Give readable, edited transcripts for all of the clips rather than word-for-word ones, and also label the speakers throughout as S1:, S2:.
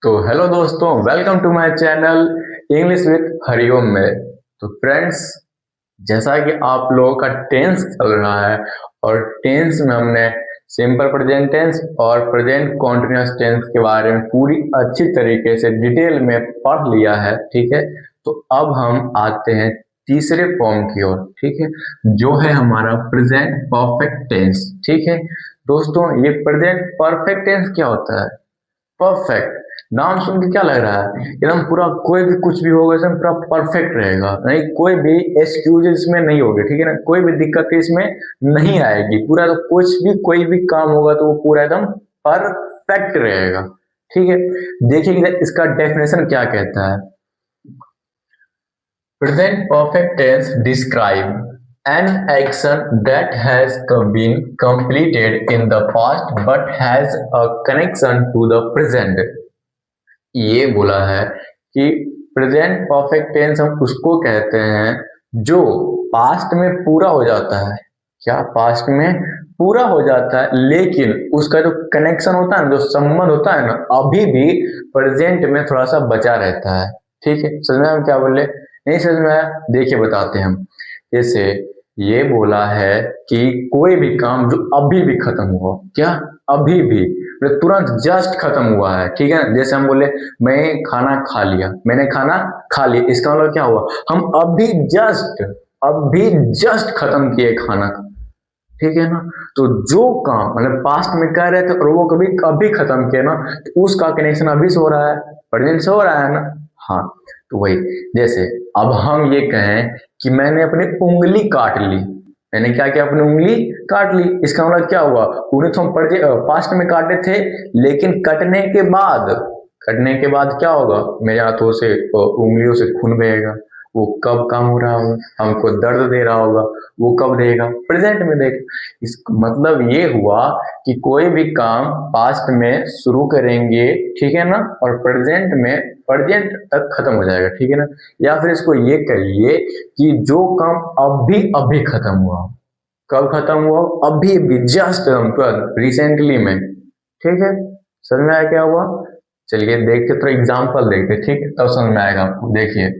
S1: तो हेलो दोस्तों, welcome to my channel English with Hariom में। तो फ्रेंड्स, जैसा कि आप लोगों का टेंस चल रहा है और टेंस में हमने सिंपल प्रेजेंट टेंस और प्रेजेंट कॉन्टिन्यूअस टेंस के बारे में पूरी अच्छी तरीके से डिटेल में पढ़ लिया है। ठीक है, तो अब हम आते हैं तीसरे फॉर्म की ओर। ठीक है, जो है हमारा प्रेजेंट परफेक्ट टेंस। ठीक है दोस्तों, ये प्रेजेंट परफेक्ट टेंस क्या होता है? परफेक्ट नाम सुन के क्या लग रहा है? एकदम पूरा कोई भी कुछ भी होगा एकदम पूरा परफेक्ट रहेगा, नहीं कोई भी एक्सक्यूज इसमें नहीं होगी। ठीक है ना, कोई भी दिक्कत इसमें नहीं आएगी। पूरा तो कुछ भी कोई भी काम होगा तो वो पूरा एकदम परफेक्ट रहेगा। ठीक है, देखिए कि इसका डेफिनेशन क्या कहता है। Present perfect tense describe an action that has been completed in the past but has a connection to the present। ये बोला है कि प्रेजेंट परफेक्ट टेंस हम उसको कहते हैं जो पास्ट में पूरा हो जाता है। क्या पास्ट में पूरा हो जाता है, लेकिन उसका जो कनेक्शन होता है ना, जो संबंध होता है ना, अभी भी प्रेजेंट में थोड़ा सा बचा रहता है। ठीक है, समझ में हम क्या बोले? नहीं समझ में आया? देखिए बताते हैं हम। जैसे ये बोला है कि कोई भी काम जो अभी भी खत्म हुआ, क्या अभी भी मतलब तुरंत जस्ट खत्म हुआ है। ठीक है, जैसे हम बोले मैं खाना खा लिया, मैंने खाना खा लिया, इसका मतलब क्या हुआ? हम अभी जस्ट खत्म किए खाना। ठीक है ना, तो जो काम मतलब पास्ट में कर रहे थे और वो कभी कभी खत्म किया ना, तो उसका कनेक्शन अभी से हो रहा है, प्रेजेंट से हो रहा है ना। हाँ, तो वही जैसे अब हम ये कहें कि मैंने अपनी उंगली काट ली। मैंने क्या किया? अपनी उंगली काट ली। इसका मतलब क्या हुआ? उन्हें तो हम पास्ट में काटे थे, लेकिन कटने के बाद क्या होगा? मेरे हाथों से उंगलियों से खून बहेगा। वो कब काम हो रहा होगा? हमको दर्द दे रहा होगा। वो कब देगा? प्रेजेंट में देगा। इस मतलब ये हुआ कि कोई भी काम पास्ट में शुरू करेंगे, ठीक है ना, और प्रेजेंट तक खत्म हो जाएगा। ठीक है ना, या फिर इसको ये कहिए कि जो काम अभी अभी खत्म हुआ। कब खत्म हुआ? अभी अभी जस्ट रिसेंटली में। ठीक है, समझ में आया क्या हुआ? चलिए देखते, थोड़ा एग्जाम्पल देखते। ठीक है, तब समझ में आएगा आपको। देखिए,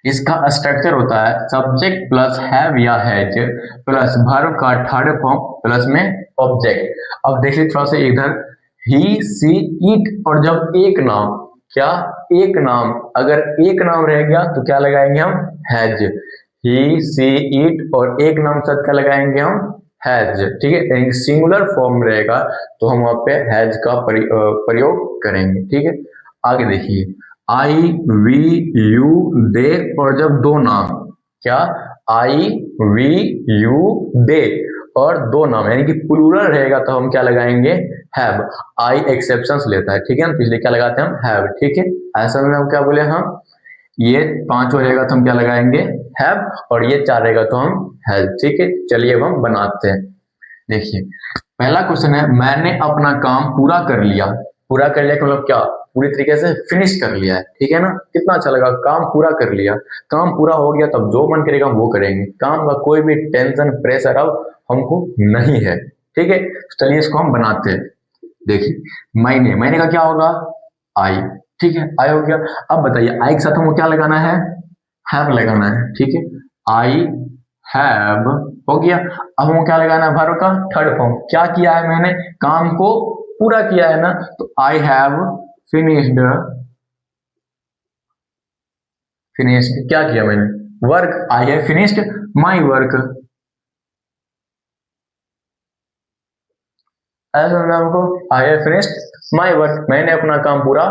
S1: इसका स्ट्रक्चर होता है सब्जेक्ट प्लस हैव या हैज प्लस वर्ब का थर्ड फॉर्म प्लस में ऑब्जेक्ट। अब देखिए थोड़ा सा इधर, ही सी इट, और जब एक नाम, क्या एक नाम, अगर एक नाम रह गया तो क्या लगाएंगे हम? हैज। ही सी इट और एक नाम साथ क्या लगाएंगे हम? हैज। ठीक है, यानी सिंगुलर फॉर्म रहेगा तो हम वहां पे हैज का प्रयोग करेंगे। ठीक है, आगे देखिए, आई वी यू दे, और जब दो नाम, क्या आई वी यू दे और दो नाम यानी कि प्लूरल रहेगा तो हम क्या लगाएंगे? हैव। आई एक्सेप्शंस लेता है। ठीक है ना, तो इसलिए क्या लगाते हैं हम? हैव। ठीक है, ऐसा में हम क्या बोले? हम ये पांचों रहेगा तो हम क्या लगाएंगे? हैव, और ये चार रहेगा तो हम हैज। ठीक है, चलिए अब हम बनाते हैं। देखिए, पहला क्वेश्चन है, मैंने अपना काम पूरा कर लिया। पूरा कर लिया का मतलब क्या? पूरी तरीके से फिनिश कर लिया है। ठीक है ना, कितना अच्छा लगा, काम पूरा कर लिया। काम पूरा हो गया, तब जो मन करेगा हम वो करेंगे। काम का कोई भी टेंशन प्रेशर अब हमको नहीं है। ठीक है, तो चलिए इसको हम बनाते हैं। देखिए, महीने का क्या होगा? आई। ठीक है, आई हो गया। अब बताइए, आई के साथ हमको क्या लगाना है? हैव लगाना है। ठीक है, आई हैव हो गया। अब हमको क्या लगाना है? वर्ब का थर्ड फॉर्म। क्या किया है मैंने? काम को पूरा किया है ना, तो आई हैव फिनिश्ड। फिनिश्ड क्या किया मैंने? Work. I have finished my work. ऐसा हमको, I have finished my work, मैंने अपना काम पूरा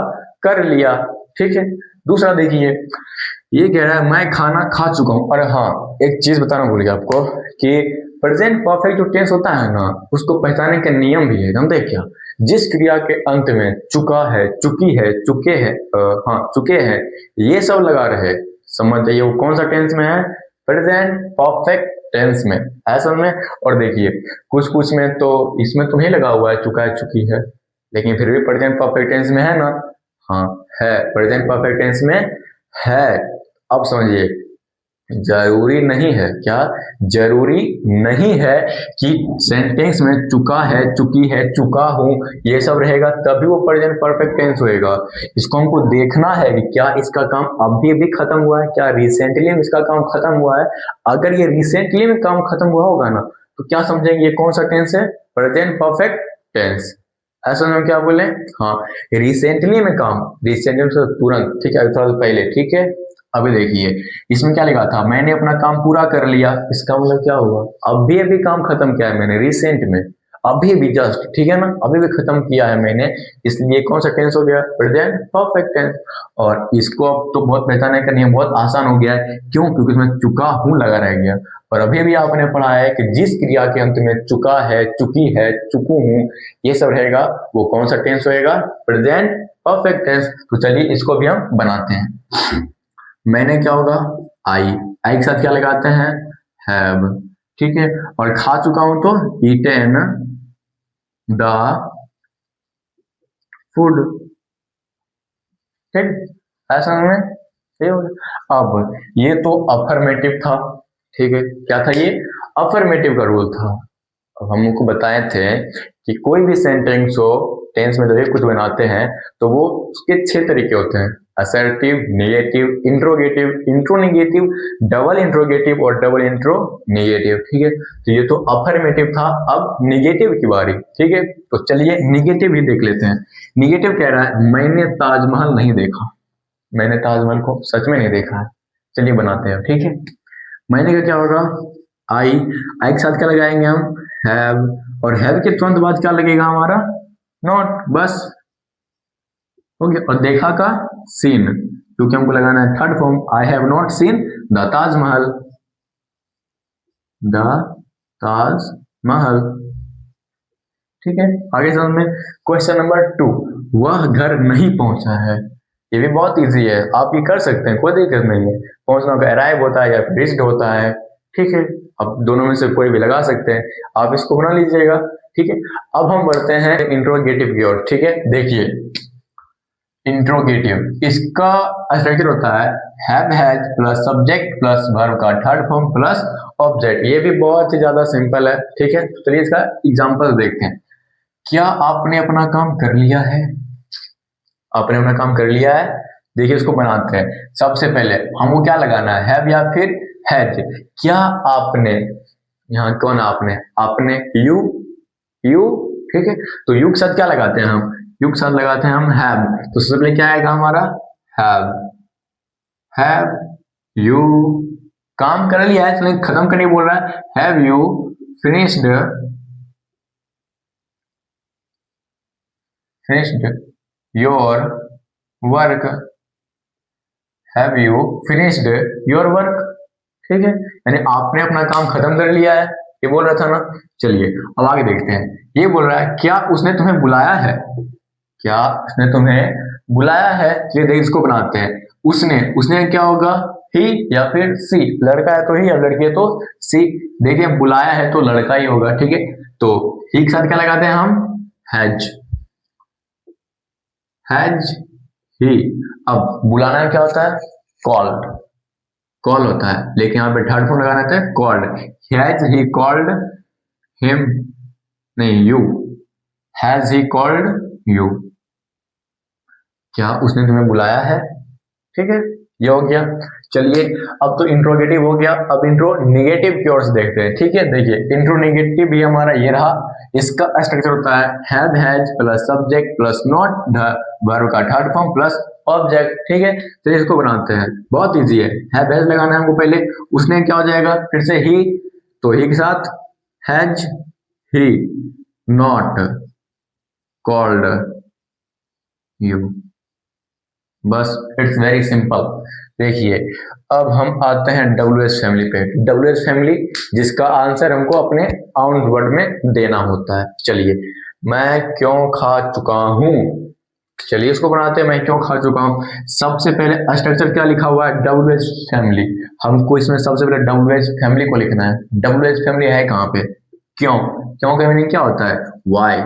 S1: कर लिया। ठीक है, दूसरा देखिए, ये कह रहा है मैं खाना खा चुका हूं। और हाँ, एक चीज बताना भूल गया आपको कि प्रेजेंट परफेक्ट जो टेंस होता है ना, उसको पहचानने का नियम भी है। जानते हैं क्या? जिस क्रिया के अंत में चुका है, चुकी है, चुके हैं, हाँ चुके हैं, ये सब लगा रहे, समझ जाइए वो कौन सा टेंस में है? प्रेजेंट परफेक्ट टेंस में। ऐसा में, और देखिए कुछ कुछ में तो इसमें तो नहीं लगा हुआ है चुका है, चुकी है, लेकिन फिर भी प्रेजेंट परफेक्ट टेंस में है ना। हाँ है, प्रेजेंट परफेक्ट टेंस में है। अब समझिए, जरूरी नहीं है, क्या जरूरी नहीं है कि सेंटेंस में चुका है, चुकी है, चुका हूं ये सब रहेगा तभी वो प्रेजेंट परफेक्ट टेंस होएगा। इसको हमको देखना है कि क्या इसका काम अभी भी खत्म हुआ है, क्या रिसेंटली में इसका काम खत्म हुआ है। अगर ये रिसेंटली में काम खत्म हुआ होगा ना तो क्या समझेंगे ये कौन सा टेंस है, प्रेजेंट परफेक्ट टेंस। ऐसा हम क्या बोले, हाँ रिसेंटली में काम, रिसेंटली में तुरंत, ठीक है, थोड़ा पहले, ठीक है। अभी देखिए इसमें क्या लिखा था, मैंने अपना काम पूरा कर लिया, इसका मतलब क्या होगा, अभी अभी काम खत्म किया है मैंने, रिसेंट में, अभी भी जस्ट, ठीक है ना, अभी भी खत्म किया है मैंने, इसलिए कौन सा टेंस हो गया, प्रेजेंट परफेक्ट टेंस। और इसको अब तो बहुत पहचान करनी है, बहुत आसान हो गया है, क्यों, क्योंकि इसमें चुका हूं लगा रह गया। और अभी भी आपने पढ़ा है कि जिस क्रिया के अंत में चुका है, चुकी है, चुकू हूं ये सब रहेगा वो कौन सा टेंस होएगा, प्रेजेंट परफेक्ट टेंस। तो चलिए इसको भी हम बनाते हैं। मैंने क्या होगा, आई के साथ क्या लगाते हैं, हैव, ठीक है। और खा चुका हूं तो ईटेन द फूड, ठीक, ऐसा में ये हो गया। अब ये तो अफर्मेटिव था, ठीक है, क्या था ये, अफर्मेटिव का रूल था। अब हमको बताए थे कि कोई भी सेंटेंस हो, टेंस में जब भी कुछ बनाते हैं तो वो उसके 6 तरीके होते हैं, assertive, negative, interrogative, interronegative, double interrogative और डबल इंट्रोनेगेटिव, ठीक है। तो ये तो अफर्मेटिव था, अब नेगेटिव की बारी, ठीक है। तो चलिए नेगेटिव ही देख लेते हैं। नेगेटिव कह रहा है मैंने ताजमहल नहीं देखा, मैंने ताजमहल को सच में नहीं देखा है। चलिए बनाते हैं, ठीक है। मैंने का क्या होगा, आई के साथ क्या लगाएंगे हम, हैव, और हैव के तुरंत बाद क्या लगेगा हमारा, नॉट, बस हो गया। और देखा का सीन, क्योंकि हमको लगाना है third form, I have not seen the Taj Mahal, the Taj Mahal, ठीक है। आगे समझ में, क्वेश्चन नंबर 2, वह घर नहीं पहुंचा है। ये भी बहुत इजी है, आप ये कर सकते हैं, कोई दिक्कत नहीं है। पहुंचना का अराइव होता है या रिच्ड होता है, ठीक है। अब दोनों में से कोई भी लगा सकते हैं, आप इसको बना लीजिएगा, ठीक है। अब हम बढ़ते हैं इंट्रोगेटिव की ओर, ठीक है। देखिए इंट्रोगेटिव, इसका स्ट्रक्चर होता है have has plus subject plus verb का थर्ड फॉर्म प्लस ऑब्जेक्ट। ये भी बहुत ही ज्यादा सिंपल है, ठीक है। तो चलिए इसका एग्जांपल देखते हैं। क्या आपने अपना काम कर लिया है, आपने अपना काम कर लिया है। देखिए इसको बनाते हैं, सबसे पहले हमको क्या लगाना है, हैव या फिर हैज। क्या आपने, यहाँ कौन आपने, आपने, यू, ठीक है। तो यू के साथ क्या लगाते हैं हम, यू के साथ लगाते हैं हम हैव। तो सबसे पहले क्या आएगा हमारा, हैव, हैव यू काम कर लिया है, इसलिए खत्म करने बोल रहा है, have you finished, your work, have you finished your work, ठीक है। यानी आपने अपना काम खत्म कर लिया है, ये बोल रहा था ना। चलिए अब आगे देखते हैं, ये बोल रहा है क्या उसने तुम्हें बुलाया है, क्या उसने तुम्हें बुलाया है। चलिए देखिए इसको बनाते हैं, उसने, उसने क्या होगा, ही या फिर सी, लड़का है तो ही, या लड़की है तो सी। देखिए बुलाया है तो लड़का ही होगा, ठीक है। तो ही के साथ क्या लगाते हैं हम, हैज, हैज ही। अब बुलाना क्या होता है, कॉल्ड, कॉल होता है, लेकिन यहाँ पे थर्ड फॉर्म लगाना था called, has he called him, नहीं you, has he called you. क्या उसने तुम्हें बुलाया है, ठीक है, ये हो गया। चलिए अब तो इंट्रोगेटिव हो गया, अब इंट्रो नेगेटिव की ओर से देखते हैं, ठीक है। देखिए इंट्रो नेगेटिव भी हमारा ये रहा, इसका स्ट्रक्चर होता है have has plus subject plus not verb का थर्ड फॉर्म प्लस ऑब्जेक्ट, ठीक है। तो इसको बनाते हैं, बहुत इजी है, हैव हैज लगाना है हमको पहले, उसने क्या हो जाएगा फिर से ही, तो ही के साथ has he not called you, बस इट्स वेरी सिंपल। देखिए अब हम आते हैं WH फैमिली पे, WH फैमिली जिसका आंसर हमको अपने आउट वर्ड में देना होता है। चलिए मैं क्यों खा चुका हूं, चलिए इसको बनाते हैं, मैं क्यों खा चुका हूं। सबसे पहले स्ट्रक्चर क्या लिखा हुआ है, WH फैमिली, हमको इसमें सबसे पहले WH फैमिली को लिखना है। WH फैमिली है कहाँ पे, क्यों, क्यों का मीनिंग क्या होता है, वाई,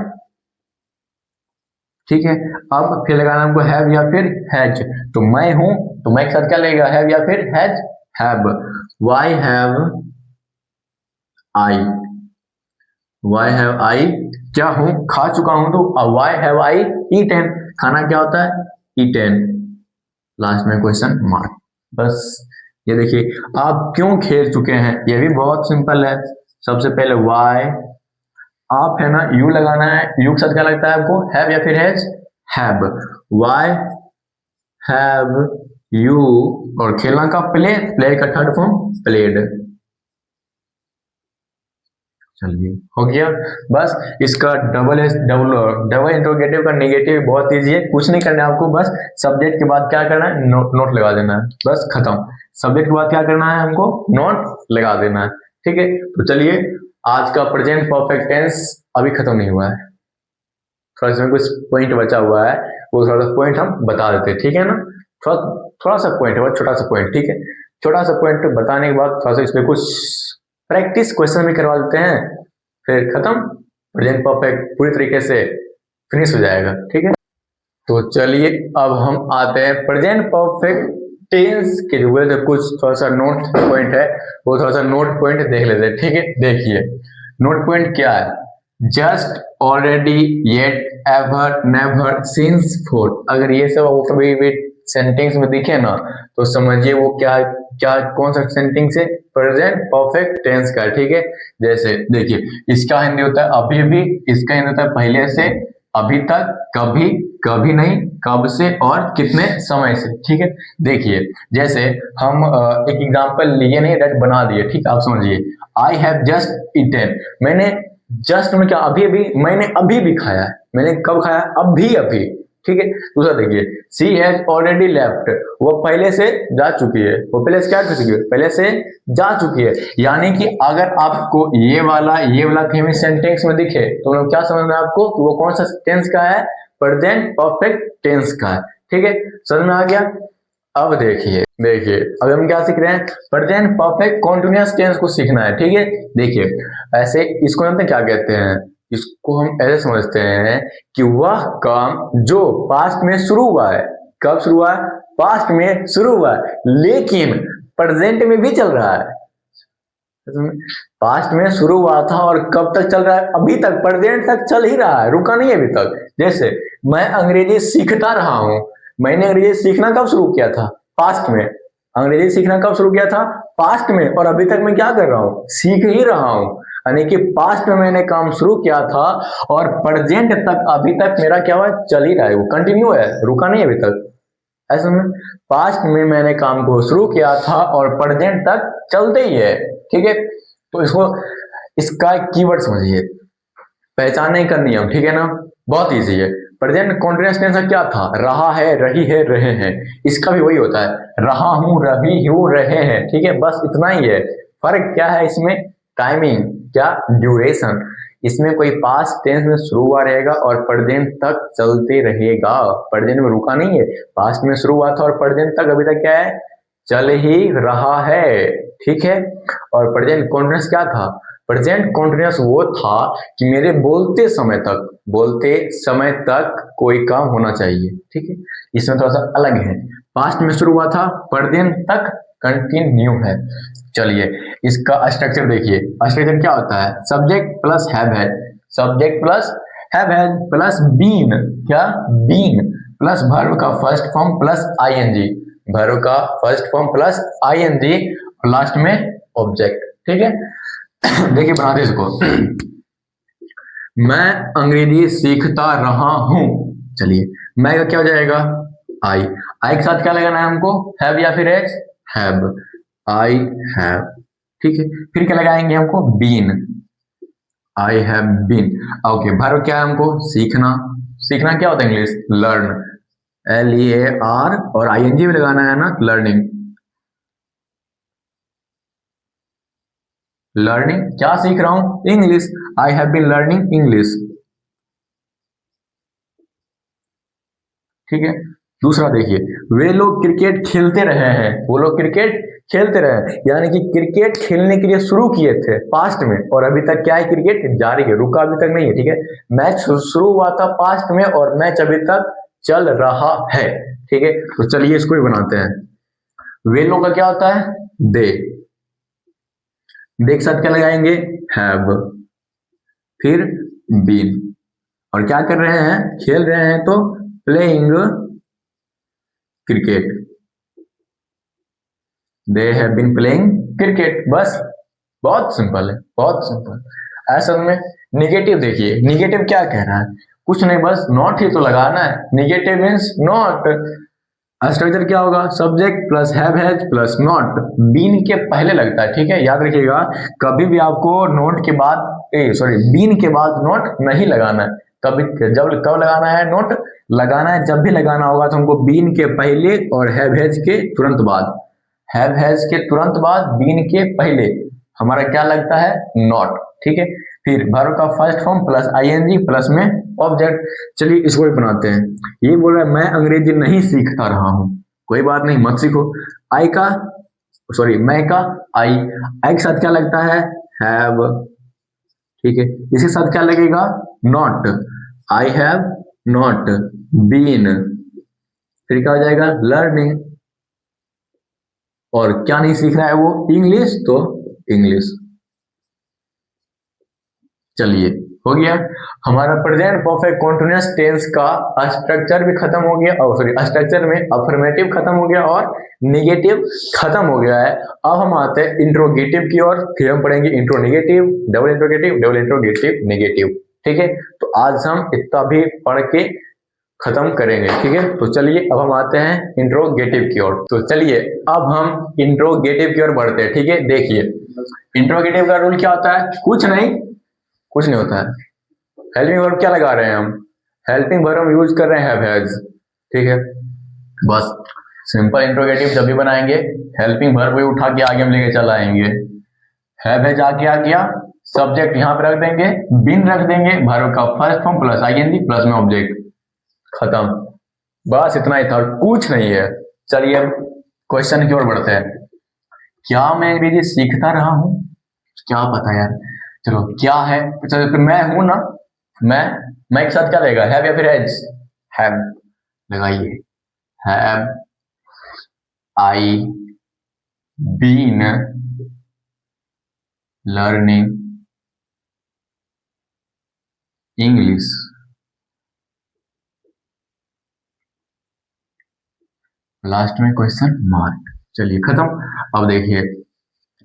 S1: ठीक है। अब फिर लगाना हमको हैव या फिर हैज, तो मैं हूं, तो मैं के साथ क्या लगेगा, हैव या फिर has, have, why have I, why have I क्या हूं, खा चुका हूं, तो वाई हैव आई ईटन, खाना क्या होता है, ईटन, लास्ट में क्वेश्चन मार्क। बस ये देखिए, आप क्यों खेल चुके हैं, ये भी बहुत सिंपल है। सबसे पहले वाई, आप है ना, यू लगाना है, यू के साथ क्या लगता है आपको, हैव या फिर has, have, why have you, और खेलना का प्ले, प्ले का थर्ड फॉर्म प्लेड। चलिए हो गया। बस इसका double S double double interrogative का नेगेटिव बहुत ईजी है, कुछ नहीं करना है आपको, बस सब्जेक्ट के बाद क्या करना है, नोट लगा देना है, बस खत्म। सब्जेक्ट के बाद क्या करना है हमको, नोट लगा देना है, ठीक है। तो चलिए, आज का प्रेजेंट परफेक्ट टेंस अभी खत्म नहीं हुआ है, थोड़ा इसमें कुछ पॉइंट बचा हुआ है, वो थोड़ा सा पॉइंट हम बता देते हैं, ठीक है ना। थोड़ा थोड़ा सा पॉइंट है, छोटा सा पॉइंट, ठीक है। छोटा सा पॉइंट बताने के बाद थोड़ा सा इसमें कुछ प्रैक्टिस क्वेश्चन भी करवा देते हैं, फिर खत्म, प्रेजेंट परफेक्ट पूरी तरीके से फिनिश हो जाएगा, ठीक है। तो चलिए अब हम आते हैं प्रेजेंट परफेक्ट टेंस के जो बोले थे, कुछ थोड़ा सा नोट पॉइंट है, वो थोड़ा सा नोट पॉइंट देख लेते हैं, ठीक है। देखिए नोट पॉइंट क्या है, just, already, yet, ever, never, since, four. अगर ये सब वो कभी भी सेंटेंस में दिखे ना, तो समझिए वो क्या क्या कौन सा सेंटेंस है, प्रेजेंट परफेक्ट टेंस का, ठीक है। जैसे देखिए, इसका हिंदी होता है अभी भी, इसका हिंदी होता है पहले से, अभी तक, कभी, कभी नहीं, कब से और कितने समय से, ठीक है। देखिए जैसे हम एक एग्जांपल लिए नहीं, डायरेक्ट बना दिए, ठीक, आप समझिए, आई हैव जस्ट ईटेन, मैंने जस्ट में क्या, अभी अभी, मैंने अभी भी खाया है, मैंने कब खाया, अभी अभी, ठीक है। दूसरा देखिए, सी हैज ऑलरेडी लेफ्ट, वो पहले से जा चुकी है, वो पहले से क्या कर चुकी है, पहले से जा चुकी है। यानी कि अगर आपको ये वाला कहीं भी सेंटेंस में दिखे, तो मतलब क्या समझना है आपको कि वो कौन सा टेंस का है, प्रेजेंट परफेक्ट टेंस का है, ठीक है। समझ में आ गया। अब देखिए अब हम क्या सीख रहे हैं, प्रेजेंट परफेक्ट कॉन्टिन्यूअस टेंस को सीखना है, ठीक है। देखिए ऐसे इसको जानते हैं क्या कहते हैं, इसको हम ऐसे समझते हैं कि वह काम जो पास्ट में शुरू हुआ है, कब शुरू हुआ है, पास्ट में शुरू हुआ है, लेकिन प्रेजेंट में भी चल रहा है। पास्ट में शुरू हुआ था और कब तक चल रहा है, अभी तक, प्रेजेंट तक चल ही रहा है, रुका नहीं है अभी तक। जैसे मैं अंग्रेजी सीखता रहा हूं, मैंने अंग्रेजी सीखना कब शुरू किया था, पास्ट में। अंग्रेजी सीखना कब शुरू किया था, पास्ट में, और अभी तक मैं क्या कर रहा हूं, सीख ही रहा हूं। यानी कि पास्ट में मैंने काम शुरू किया था और प्रेजेंट तक, अभी तक मेरा क्या हुआ, चल ही रहा है, वो कंटिन्यू है, रुका नहीं अभी तक। ऐसा में पास्ट में मैंने काम को शुरू किया था और प्रेजेंट तक चलते ही है, ठीक है। तो इसको, इसका कीवर्ड समझिए, पहचान नहीं करनी है, ठीक है ना, बहुत इजी है। प्रेजेंट कॉन्टिन्यूअस टेंस क्या था, रहा है, रही है, रहे हैं, इसका भी वही होता है, रहा हूं, रही हूं, रहे हैं, ठीक है, बस इतना ही है। फर्क क्या है इसमें, टाइमिंग, क्या, ड्यूरेशन। इसमें कोई पास्ट टेंस में शुरू हुआ रहेगा और प्रेजेंट तक चलते रहेगा, प्रेजेंट में रुका नहीं है, पास्ट में शुरू हुआ था और प्रेजेंट तक अभी तक क्या है, चल ही रहा है, ठीक है। और प्रेजेंट कॉन्टिन्यूअस क्या था, प्रेजेंट कॉन्टिन्यूअस वो था कि मेरे बोलते समय तक कोई काम होना चाहिए, ठीक है। इसमें थोड़ा सा अलग है, पास्ट में शुरू हुआ था, प्रेजेंट तक कंटिन्यू है। चलिए इसका स्ट्रक्चर देखिए, स्ट्रक्चर क्या होता है, subject plus have had, subject plus have had plus been, क्या, बीन, प्लस वर्ब का first form plus ING, verb का फर्स्ट फॉर्म प्लस आईएनजी, और लास्ट में ऑब्जेक्ट, ठीक है। देखिए बनाते इसको, मैं अंग्रेजी सीखता रहा हूं, चलिए मैं का क्या हो जाएगा, आई, आई के साथ क्या लगाना है हमको, हैव या फिर एच, हैव, आई हैव, ठीक है। फिर क्या लगाएंगे हमको, been, I have been, okay. Verb क्या है हमको, सीखना, सीखना क्या होता है इंग्लिश, लर्न, LEAR, और आईएनजी भी लगाना है ना, लर्निंग, लर्निंग क्या सीख रहा हूं, English, I have been learning English, ठीक है। दूसरा देखिए, वे लोग क्रिकेट खेलते रहे हैं, वो लोग क्रिकेट खेलते रहे, यानी कि क्रिकेट खेलने के लिए शुरू किए थे पास्ट में, और अभी तक क्या है, क्रिकेट जारी है, रुका अभी तक नहीं है, ठीक है। मैच शुरू हुआ था पास्ट में और मैच अभी तक चल रहा है, ठीक है। तो चलिए इसको भी बनाते हैं, वे लोग का क्या होता है, दे, दे के साथ क्या लगाएंगे, हैव, फिर बीन, और क्या कर रहे हैं, खेल रहे हैं, तो playing cricket, they have been playing cricket. बस बहुत सिंपल है, बहुत सिंपल। असल में निगेटिव देखिए, निगेटिव क्या कह रहा है, कुछ नहीं, बस नॉट ही तो लगाना है, निगेटिव मीन्स नॉट। स्ट्रक्चर क्या होगा, subject plus have has plus not, been के पहले लगता है, ठीक है, याद रखिएगा, कभी भी आपको नोट के बाद बीन के बाद नोट नहीं लगाना है, कभी जब कब लगाना है, नोट लगाना है जब भी लगाना होगा तो हमको बीन के पहले और हैव हैज के तुरंत बाद, हैव हैज के तुरंत बाद बीन के पहले हमारा क्या लगता है, नॉट, ठीक है। फिर वर्ब का first form plus ING plus में ऑब्जेक्ट। चलिए इसको भी बनाते हैं। ये बोल रहा है मैं अंग्रेजी नहीं सीखता रहा हूं, कोई बात नहीं, मत सीखो। आई का मैं का आई के साथ क्या लगता है, हैव, ठीक है। इसके साथ क्या लगेगा, not, I have not been, फिर क्या हो जाएगा, लर्निंग, और क्या नहीं सीख रहा है वो, इंग्लिश, तो इंग्लिश। चलिए हो गया हमारा प्रेजेंट परफेक्ट कॉन्टिन्यूअस टेंस का स्ट्रक्चर भी खत्म हो गया, और स्ट्रक्चर में अफर्मेटिव खत्म हो गया और निगेटिव खत्म हो गया है। अब हम आते हैं इंट्रोगेटिव की ओर, फिर हम पढ़ेंगे इंट्रोनेगेटिव, डबल इंट्रोगेटिव, नेगेटिव, ठीक है। तो आज हम इतना भी पढ़ के खत्म करेंगे, ठीक है। तो चलिए अब हम आते हैं इंट्रोगेटिव की ओर। तो चलिए अब हम इंट्रोगेटिव की ओर बढ़ते हैं, ठीक है। देखिए इंट्रोगेटिव का रूल क्या होता है, कुछ नहीं होता है। हेल्पिंग वर्ब क्या लगा रहे हैं हम, हेल्पिंग वर्ब हम यूज कर रहे हैं हैव हैज, ठीक है। बस सिंपल इंट्रोगेटिव जब भी बनाएंगे हेल्पिंग वर्ब को उठा के आगे हम लेके चल आएंगे, हैव हैज आके आ गया, सब्जेक्ट यहाँ पे रख देंगे, बिन रख देंगे, वर्ब का first form plus ING plus में ऑब्जेक्ट, खत्म। बस इतना ही था, कुछ नहीं है। चलिए अब क्वेश्चन की ओर बढ़ते हैं। क्या मैं अंग्रेजी सीखता रहा हूं, क्या पता यार, चलो क्या है, चलो फिर मैं हूं ना, मैं के साथ क्या लगेगा, हैव या फिर हैज, हैव लगाइए, have I been learning English, last में क्वेश्चन मार्क। चलिए खत्म। अब देखिए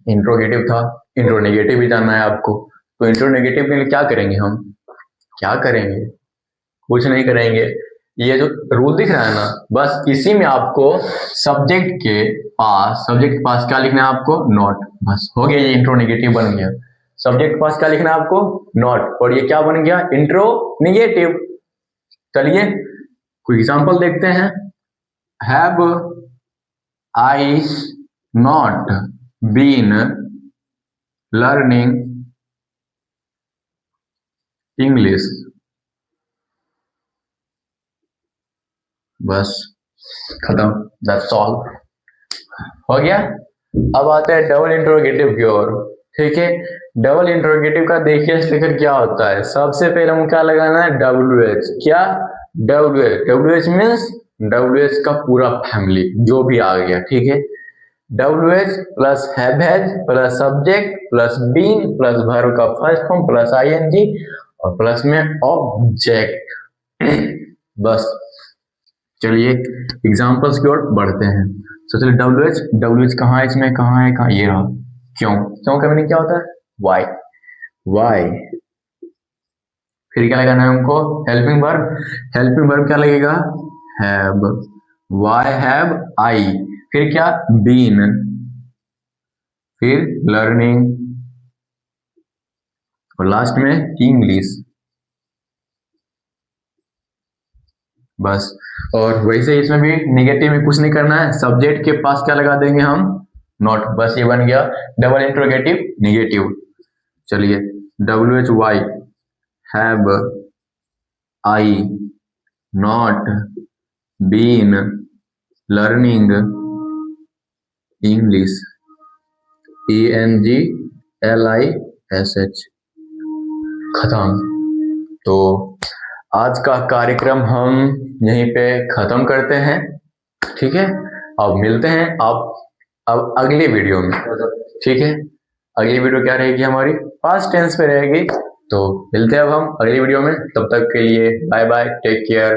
S1: इंट्रोगेटिव था, इंट्रोनेगेटिव भी जानना है आपको, तो इंट्रोनेगेटिव के लिए क्या करेंगे हम, क्या करेंगे, कुछ नहीं करेंगे। ये जो रूल दिख रहा है ना, बस इसी में आपको सब्जेक्ट के पास क्या लिखना है आपको, नॉट, बस हो गया, ये इंट्रोनेगेटिव बन गया। सब्जेक्ट के पास क्या लिखना है आपको, नॉट, और ये क्या बन गया, इंट्रोनेगेटिव। चलिए कोई एग्जांपल देखते हैं। Have I not been learning English, बस खत्म, दैट्स ऑल, हो गया। अब आते हैं डबल इंट्रोगेटिव की ओर, ठीक है। डबल इंट्रोगेटिव का देखिए स्ट्रक्चर क्या होता है। सबसे पहले हम क्या लगाना है, WH, क्या, WH मीन्स WH का पूरा फैमिली जो भी आ गया, ठीक है। WH plus have has plus subject plus been plus verb का फर्स्ट फॉर्म प्लस आईएनजी और प्लस में ऑब्जेक्ट, बस। चलिए एग्जांपल्स की ओर बढ़ते हैं। तो चलिए WH कहाँ है, इसमें कहाँ है, कहाँ, ये रहा, क्यों का मीनिंग क्या होता है, वाई। फिर क्या लगाना है हमको, हेल्पिंग वर्ब क्या लगेगा, हैव, वाई हैव आई, फिर क्या, बीन, फिर लर्निंग और लास्ट में इंग्लिश, बस। और वैसे इसमें भी निगेटिव में कुछ नहीं करना है, सब्जेक्ट के पास क्या लगा देंगे हम, नॉट, बस ये बन गया डबल इंट्रोगेटिव निगेटिव। चलिए WHY have I not been learning English, ENGLISH, खत्म। तो आज का कार्यक्रम हम यहीं पे खत्म करते हैं, ठीक है। अब मिलते हैं आप अब अगली वीडियो में, ठीक है, अगली वीडियो क्या रहेगी हमारी, पास्ट टेंस पे रहेगी। तो मिलते हैं अब हम अगली वीडियो में, तब तक के लिए बाय बाय, टेक केयर।